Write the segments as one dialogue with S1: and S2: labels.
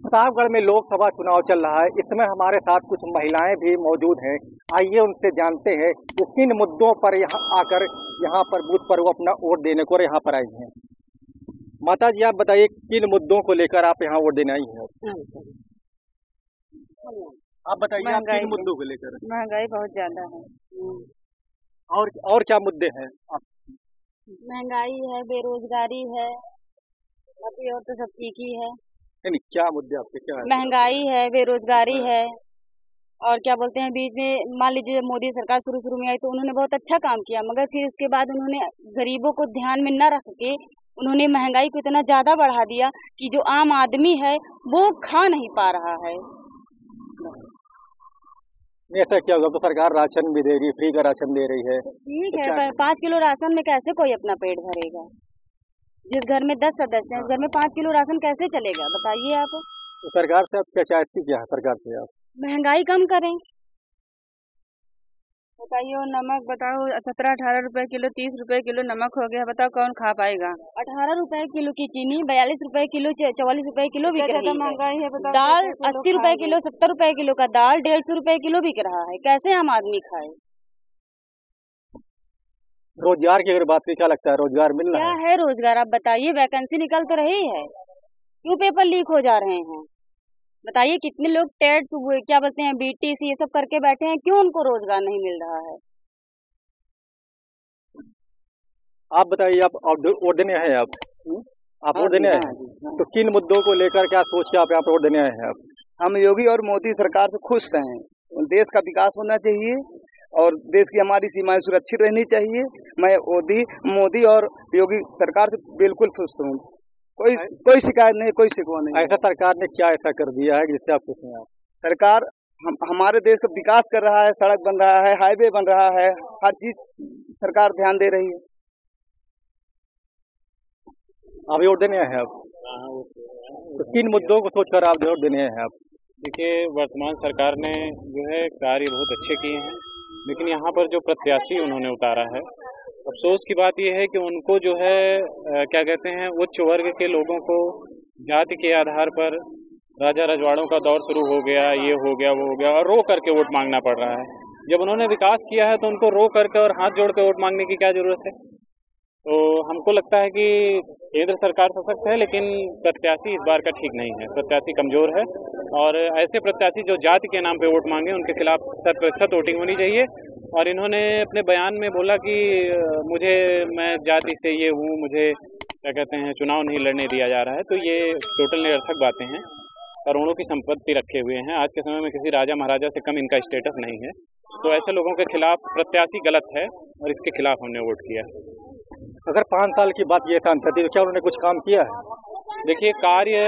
S1: प्रतापगढ़ में लोकसभा चुनाव चल रहा है। इस समय हमारे साथ कुछ महिलाएं भी मौजूद हैं। आइए उनसे जानते हैं वो किन मुद्दों पर यहाँ आकर यहाँ पर बूथ पर वो अपना वोट देने को यहाँ पर आई हैं। माता जी, आप बताइए किन मुद्दों को लेकर आप यहाँ वोट देने आई हैं? आप बताइए, आप किन मुद्दों को लेकर?
S2: महंगाई बहुत ज्यादा है।
S1: और क्या मुद्दे हैं?
S2: महंगाई है, बेरोजगारी है, अभी और तो सब ठीक ही है।
S1: नहीं, क्या मुद्दे आपके क्या है?
S2: महंगाई है, बेरोजगारी है, और क्या बोलते हैं, बीच में मान लीजिए मोदी सरकार शुरू में आई तो उन्होंने बहुत अच्छा काम किया, मगर फिर उसके बाद उन्होंने गरीबों को ध्यान में न रख के उन्होंने महंगाई को इतना ज्यादा बढ़ा दिया कि जो आम आदमी है वो खा नहीं पा रहा है।
S1: ऐसा क्या होगा? तो सरकार राशन भी दे रही है, फ्री का राशन दे रही है।
S2: ठीक है, 5 किलो राशन में कैसे कोई अपना पेट भरेगा? जिस घर में 10 सदस्य हैं, उस घर में 5 किलो राशन कैसे चलेगा, बताइए आप।
S1: तो सरकार से आप क्या चाहती क्या है? सरकार से आप
S2: महंगाई कम करें। बताइए, और नमक बताओ 17-18 रुपए किलो, 30 रुपए किलो नमक हो गया, बताओ कौन खा पाएगा? 18 रुपए किलो की चीनी 42 रुपए किलो, 44 रुपए किलो बिक रही है। महंगाई है, बताओ। दाल 80 रुपए किलो, 70 रुपए किलो का दाल 150 रुपए किलो बिक रहा है, कैसे आम आदमी खाए?
S1: रोजगार की अगर बात की, क्या लगता है रोजगार मिल रहा
S2: है? क्या है रोजगार, आप बताइए। वैकेंसी निकल तो रही है, क्यों पेपर लीक हो जा रहे हैं? बताइए, कितने लोग टेट्स क्या बोलते हैं, बीटीसी ये सब करके बैठे हैं, क्यों उनको रोजगार नहीं मिल रहा है?
S1: आप बताइए, आप वोट देने आए हैं? आप वोट देने आए हैं? तो किन मुद्दों को लेकर क्या सोच के आप यहाँ पर वोट देने आए हैं?
S3: हम योगी और मोदी सरकार से खुश हैं। देश का विकास होना चाहिए और देश की हमारी सीमाएं सुरक्षित रहनी चाहिए। मैं मोदी और योगी सरकार से बिल्कुल खुश हूँ। कोई शिकायत नहीं, कोई शिकवा नहीं।
S1: ऐसा सरकार ने क्या ऐसा कर दिया है जिससे आप खुश हैं?
S3: सरकार हमारे देश का विकास कर रहा है, सड़क बन रहा है, हाईवे बन रहा है, हर चीज सरकार ध्यान दे रही है।
S1: आप वोट देने आए हैं? आप तो किन मुद्दों को सोचकर आप वोट देने आए हैं? आप
S4: देखिए, वर्तमान सरकार ने जो है कार्य बहुत अच्छे किए हैं, लेकिन यहाँ पर जो प्रत्याशी उन्होंने उतारा है, अफसोस की बात यह है कि उनको जो है क्या कहते हैं, उच्च वर्ग के लोगों को जाति के आधार पर राजा रजवाड़ों का दौर शुरू हो गया, ये हो गया वो हो गया, और रो करके वोट मांगना पड़ रहा है। जब उन्होंने विकास किया है तो उनको रो करके और हाथ जोड़ के वोट मांगने की क्या जरूरत है? तो हमको लगता है कि केंद्र सरकार सशक्त है, लेकिन प्रत्याशी इस बार का ठीक नहीं है। प्रत्याशी कमजोर है, और ऐसे प्रत्याशी जो जाति के नाम पे वोट मांगे उनके खिलाफ 100% वोटिंग होनी चाहिए। और इन्होंने अपने बयान में बोला कि मैं जाति से ये हूँ, मुझे क्या कहते हैं चुनाव नहीं लड़ने दिया जा रहा है, तो ये टोटल निरर्थक बातें हैं। करोड़ों की संपत्ति रखे हुए हैं, आज के समय में किसी राजा महाराजा से कम इनका स्टेटस नहीं है। तो ऐसे लोगों के खिलाफ प्रत्याशी गलत है, और इसके खिलाफ हमने वोट किया।
S1: अगर 5 साल की बात ये थी तो क्या उन्होंने कुछ काम किया है?
S4: देखिए, कार्य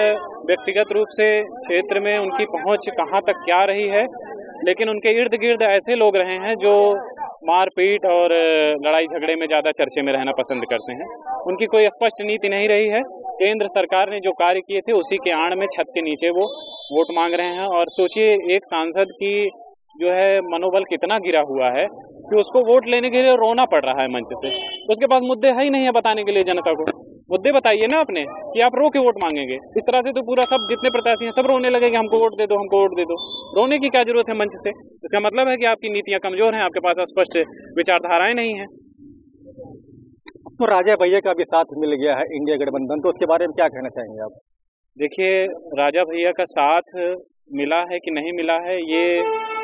S4: व्यक्तिगत रूप से क्षेत्र में उनकी पहुंच कहां तक क्या रही है, लेकिन उनके इर्द गिर्द ऐसे लोग रहे हैं जो मारपीट और लड़ाई झगड़े में ज्यादा चर्चे में रहना पसंद करते हैं। उनकी कोई स्पष्ट नीति नहीं रही है। केंद्र सरकार ने जो कार्य किए थे उसी के आड़ में छत के नीचे वो वोट मांग रहे हैं। और सोचिए, एक सांसद की जो है मनोबल कितना गिरा हुआ है कि उसको वोट लेने के लिए रोना पड़ रहा है मंच से। उसके पास मुद्दे है ही नहीं है बताने के लिए जनता को। मुद्दे बताइए ना अपने, कि आप रो के वोट मांगेंगे। इस तरह से तो पूरा सब जितने प्रत्याशी हैं सब रोने लगेंगे, हमको वोट दे दो, हमको वोट दे दो। रोने की क्या जरूरत है मंच से? इसका मतलब है कि आपकी नीतियां कमजोर हैं, आपके पास स्पष्ट विचारधाराएं नहीं हैं।
S1: तो राजा भैया का भी साथ मिल गया है इंडिया गठबंधन, तो उसके बारे में क्या कहना चाहेंगे आप?
S4: देखिए, राजा भैया का साथ मिला है कि नहीं मिला है, ये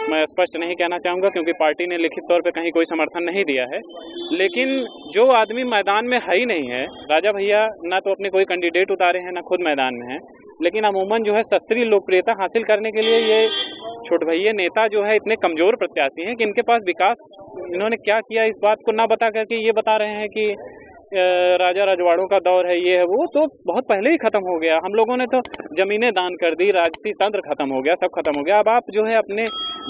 S4: मैं स्पष्ट नहीं कहना चाहूँगा, क्योंकि पार्टी ने लिखित तौर पे कहीं कोई समर्थन नहीं दिया है। लेकिन जो आदमी मैदान में है ही नहीं है, राजा भैया ना तो अपने कोई कैंडिडेट उतारे हैं, ना खुद मैदान में है, लेकिन अमूमन जो है शास्त्रीय लोकप्रियता हासिल करने के लिए ये छोट भैया नेता जो है इतने कमजोर प्रत्याशी हैं कि इनके पास विकास इन्होंने क्या किया इस बात को ना बता करके ये बता रहे हैं कि राजा रजवाड़ों का दौर है, ये है वो, तो बहुत पहले ही खत्म हो गया। हम लोगों ने तो जमीनें दान कर दी, राजसी तंत्र खत्म हो गया, सब खत्म हो गया। अब आप जो है अपने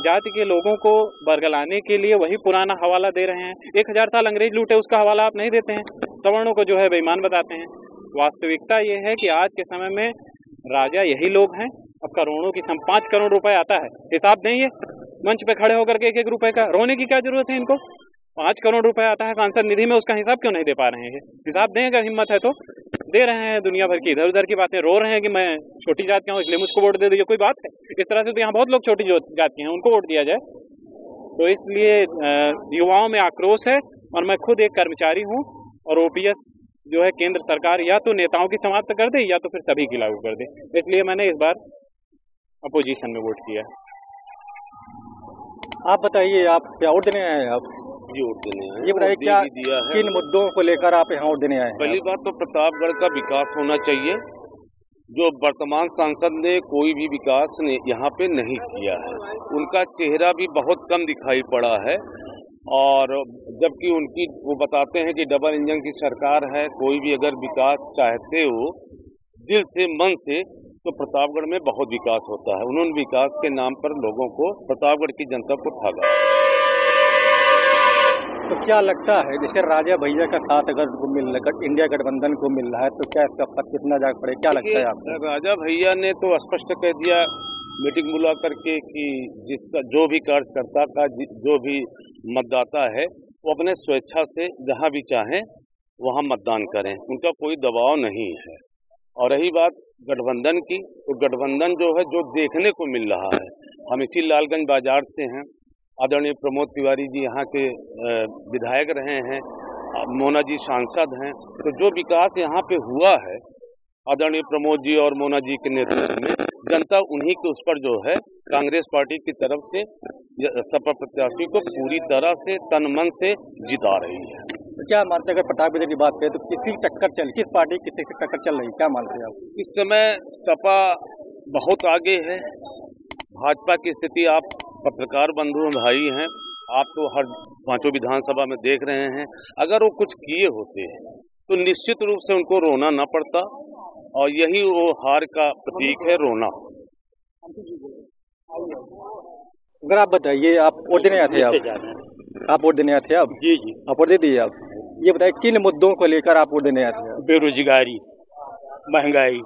S4: जाति के लोगों को बरगलाने के लिए वही पुराना हवाला दे रहे हैं। 1000 साल अंग्रेज लूटे, उसका हवाला आप नहीं देते हैं। सवर्णों को जो है बेईमान बताते हैं। वास्तविकता ये है कि आज के समय में राजा यही लोग हैं। अब करोड़ों की 5 करोड़ रुपए आता है, हिसाब देंगे मंच पे खड़े होकर के 1-1 रुपए का। रोने की क्या जरूरत है इनको? 5 करोड़ रुपए आता है सांसद निधि में, उसका हिसाब क्यों नहीं दे पा रहे हैं? हिसाब दें अगर हिम्मत है तो। दे रहे हैं दुनिया भर की इधर उधर की बातें, रो रहे हैं कि मैं छोटी जात का हूँ इसलिए मुझको वोट दे दो, ये कोई बात है? इस तरह से तो यहाँ बहुत लोग छोटी जात के हैं, उनको वोट दिया जाए। तो इसलिए युवाओं में आक्रोश है, और मैं खुद एक कर्मचारी हूँ, और ओपीएस जो है केंद्र सरकार या तो नेताओं की समाप्त कर दे या तो फिर सभी की लागू कर दे, इसलिए मैंने इस बार अपोजिशन में वोट किया।
S1: आप बताइए, आप क्या वोट देने आए हैं? आप
S5: वोट देने आए,
S1: ये बताइए क्या
S5: दिया है।
S1: किन मुद्दों को लेकर आप यहाँ वोट देने आए हैं?
S5: पहली बात तो प्रतापगढ़ का विकास होना चाहिए। जो वर्तमान सांसद ने कोई भी विकास ने यहाँ पे नहीं किया है, उनका चेहरा भी बहुत कम दिखाई पड़ा है, और जबकि उनकी वो बताते हैं कि डबल इंजन की सरकार है, कोई भी अगर विकास चाहते हो दिल से मन से तो प्रतापगढ़ में बहुत विकास होता है। उन्होंने विकास के नाम पर लोगों को, प्रतापगढ़ की जनता को ठगा।
S1: तो क्या लगता है, जैसे राजा भैया का साथ अगर इंडिया गठबंधन को मिल रहा है, तो क्या इसका फर्क कितना जा पड़े, क्या लगता है आपको?
S5: राजा भैया ने तो स्पष्ट कह दिया मीटिंग बुला करके कि जिसका जो भी कार्यकर्ता का जो भी मतदाता है वो अपने स्वेच्छा से जहां भी चाहें वहां मतदान करें, उनका कोई दबाव नहीं है। और रही बात गठबंधन की, तो गठबंधन जो है जो देखने को मिल रहा है, हम इसी लालगंज बाजार से हैं, आदरणीय प्रमोद तिवारी जी यहाँ के विधायक रहे हैं, मोना जी सांसद हैं, तो जो विकास यहाँ पे हुआ है आदरणीय प्रमोद जी और मोना जी के नेतृत्व में, जनता उन्हीं के उस पर जो है कांग्रेस पार्टी की तरफ से सपा प्रत्याशी को पूरी तरह से तन मन से जिता रही है।
S1: तो क्या मानते हैं, अगर प्रतापगढ़ की बात करें तो किस पार्टी किसी की टक्कर चल रही है, क्या मानते हैं आप?
S5: इस समय सपा बहुत आगे है, भाजपा की स्थिति आप पत्रकार बंधु भाई हैं, आप तो हर 5 विधानसभा में देख रहे हैं, अगर वो कुछ किए होते तो निश्चित रूप से उनको रोना न पड़ता, और यही वो हार का प्रतीक है, रोना।
S1: अगर आप बताइए, आप वोट देने आए थे? आप वोट देने आए थे? आप
S6: जी
S1: आप वोट दे दिए? आप ये बताइए किन मुद्दों को लेकर आप वोट देने आए थे?
S6: बेरोजगारी, महंगाई,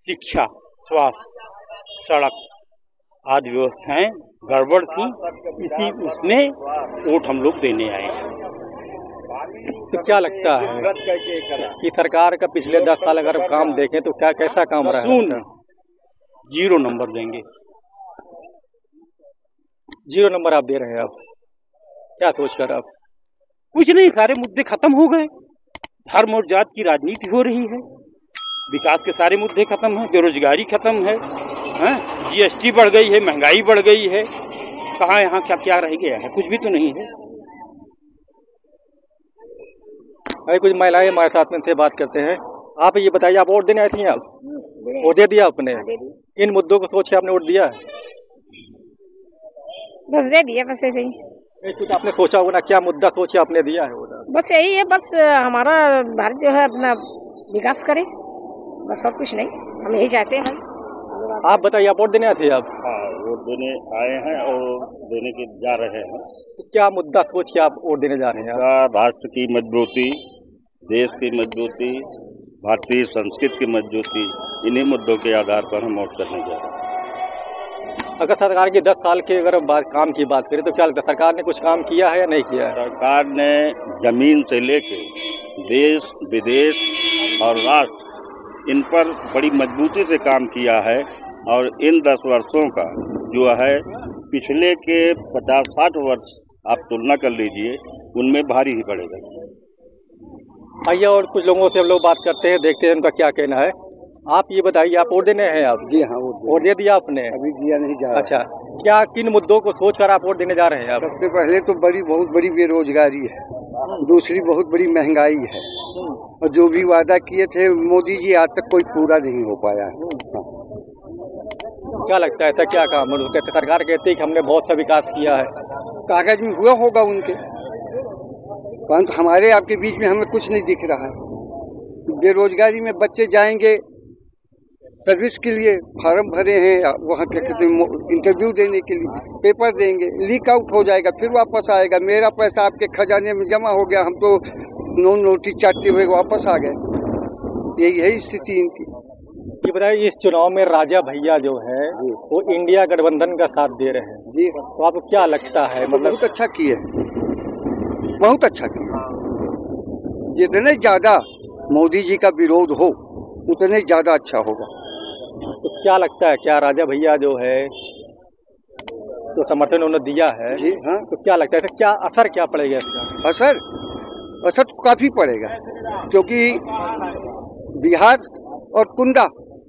S6: शिक्षा, स्वास्थ्य, सड़क आदि व्यवस्थाएं गड़बड़ थी, इसी उसमें वोट हम लोग देने आए हैं।
S1: तो क्या लगता है कि सरकार का पिछले 10 साल अगर काम देखें तो क्या कैसा काम रहा है?
S6: 0 नंबर देंगे।
S1: 0 नंबर आप दे रहे हैं? आप क्या सोचकर? आप
S6: कुछ नहीं, सारे मुद्दे खत्म हो गए, धर्म और जात की राजनीति हो रही है, विकास के सारे मुद्दे खत्म हैं, बेरोजगारी खत्म है, जीएसटी बढ़ गई है, महंगाई बढ़ गई है, कहाँ यहाँ क्या क्या रह गया है? कुछ भी तो नहीं है।
S1: अरे कुछ महिलाएं हमारे साथ में से बात करते हैं। आप ये बताइए, आप वोट देने आई थी? आप वोट दे दिया आपने? इन मुद्दों को सोच के आपने वोट दिया?
S7: बस दे दिया, बस ऐसे ही।
S1: कुछ आपने सोचा होगा ना, क्या मुद्दा सोचे आपने दिया है?
S7: बस यही है, बस हमारा भारत जो है अपना विकास करे, बस और कुछ नहीं, हम यही चाहते हैं।
S1: आप बताइए, आप वोट देने आए थे? आप?
S8: हाँ, वोट देने आए हैं और देने के जा रहे हैं।
S1: तो क्या मुद्दा सोच के आप वोट देने जा रहे हैं?
S8: राष्ट्र की मजबूती, देश की मजबूती, भारतीय संस्कृति की मजबूती, इन्हीं मुद्दों के आधार पर हम वोट करने जा रहे हैं।
S1: अगर सरकार के 10 साल के अगर काम की बात करें तो क्या लगता है, सरकार ने कुछ काम किया है या नहीं किया है?
S8: सरकार ने जमीन से लेके देश विदेश और राष्ट्र, इन पर बड़ी मजबूती से काम किया है, और इन 10 वर्षों का जो है पिछले के 50-60 वर्ष आप तुलना कर लीजिए, उनमें भारी ही पड़ेगा।
S1: आइए और कुछ लोगों से हम लोग बात करते हैं, देखते हैं उनका क्या कहना है। आप ये बताइए, आप वोट देने हैं? आप?
S3: जी हाँ,
S1: वोट दे दिया आपने?
S3: अभी दिया नहीं जा रहा।
S1: अच्छा, क्या किन मुद्दों को सोचकर आप वोट देने जा रहे हैं? आप?
S3: सबसे पहले तो बहुत बड़ी बेरोजगारी है, दूसरी बहुत बड़ी महंगाई है, और जो भी वादा किए थे मोदी जी आज तक कोई पूरा नहीं हो पाया है।
S1: क्या लगता है ऐसा क्या काम है? सरकार कहती है कि हमने बहुत सा विकास किया है,
S3: कागज में हुआ होगा उनके, परंतु हमारे आपके बीच में हमें कुछ नहीं दिख रहा है। बेरोजगारी में बच्चे जाएंगे सर्विस के लिए, फार्म भरे हैं वहाँ क्या कहते हैं इंटरव्यू देने के लिए, पेपर देंगे, लीक आउट हो जाएगा, फिर वापस आएगा, मेरा पैसा आपके खजाने में जमा हो गया, हम तो नोटिस चाटते हुए वापस आ गए। यही स्थिति इनकी।
S1: ये बताइए, इस चुनाव में राजा भैया जो है वो इंडिया गठबंधन का साथ दे रहे हैं
S3: जी,
S1: तो आपको क्या लगता है? मतलब
S3: बहुत अच्छा किए, बहुत अच्छा किए। जितने ज्यादा
S9: मोदी जी का विरोध हो उतने ज़्यादा अच्छा होगा।
S1: तो क्या लगता है, क्या राजा भैया जो है तो समर्थन उन्होंने दिया है
S9: जी हाँ,
S1: तो क्या लगता है क्या असर क्या पड़ेगा इसका?
S9: असर तो काफ़ी पड़ेगा, क्योंकि बिहार और कुंडा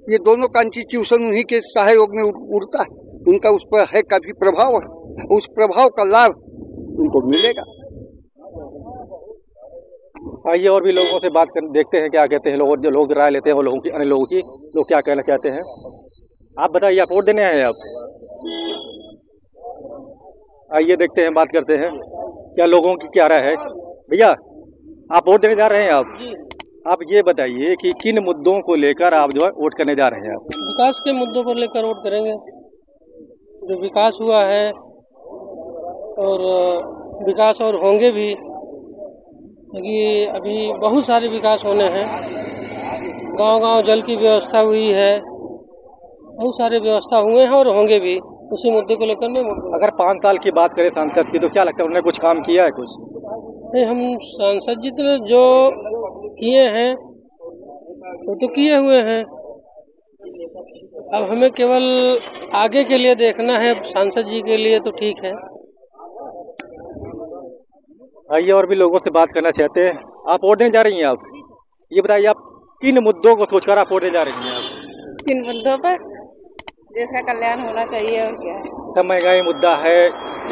S9: ये दोनों कॉन्स्टिट्यूशन उन्हीं के सहयोग में उड़ता है, उनका उस पर है काफ़ी प्रभाव है, उस प्रभाव का लाभ उनको मिलेगा।
S1: आइए और भी लोगों से बात कर देखते हैं क्या कहते हैं लोग, जो लोग राय लेते हैं वो लोगों की, अन्य लोगों की, लोग क्या कहना चाहते हैं। आप बताइए, आप वोट देने आए हैं आप? आइए देखते हैं, बात करते हैं क्या लोगों की क्या राय है। भैया आप वोट देने जा रहे हैं आप ये बताइए कि किन मुद्दों को लेकर आप जो है वोट करने जा रहे हैं आप?
S10: विकास के मुद्दों पर लेकर वोट करेंगे। जो विकास हुआ है और विकास और होंगे भी, क्योंकि अभी बहुत सारे विकास होने हैं। गांव-गांव जल की व्यवस्था हुई है, बहुत सारे व्यवस्था हुए हैं और होंगे भी। उसी मुद्दे को लेकर मैं
S1: अगर 5 साल की बात करें सांसद की, तो क्या लगता है उन्होंने कुछ काम किया है कुछ?
S10: नहीं, हम सांसद जी तो जो किए हैं वो तो किए हुए हैं, अब हमें केवल आगे के लिए देखना है। सांसद जी के लिए तो ठीक है।
S1: आइए और भी लोगों से बात करना चाहते हैं। आप वोट देने जा रही हैं आप? ये बताइए आप किन मुद्दों को सोचकर आप वोट देने जा रही हैं आप?
S11: किन मुद्दों पर? देश का कल्याण होना चाहिए और क्या है।
S1: सब महंगाई मुद्दा है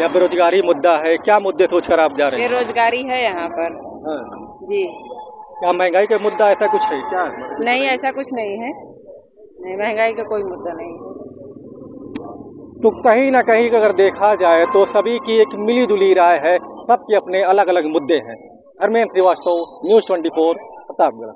S1: या बेरोजगारी मुद्दा है, क्या मुद्दे सोचकर आप जा रहे हैं?
S11: बेरोजगारी है यहाँ पर।
S1: हाँ।
S11: जी।
S1: क्या महंगाई का मुद्दा ऐसा कुछ है क्या?
S11: नहीं, ऐसा कुछ नहीं है, नहीं महंगाई का कोई मुद्दा नहीं है।
S1: तो कहीं ना कहीं अगर देखा जाए तो सभी की एक मिली जुली राय है, सबके अपने अलग अलग मुद्दे हैं। धर्मेंद्र श्रीवास्तव, न्यूज़ 24, प्रतापगढ़।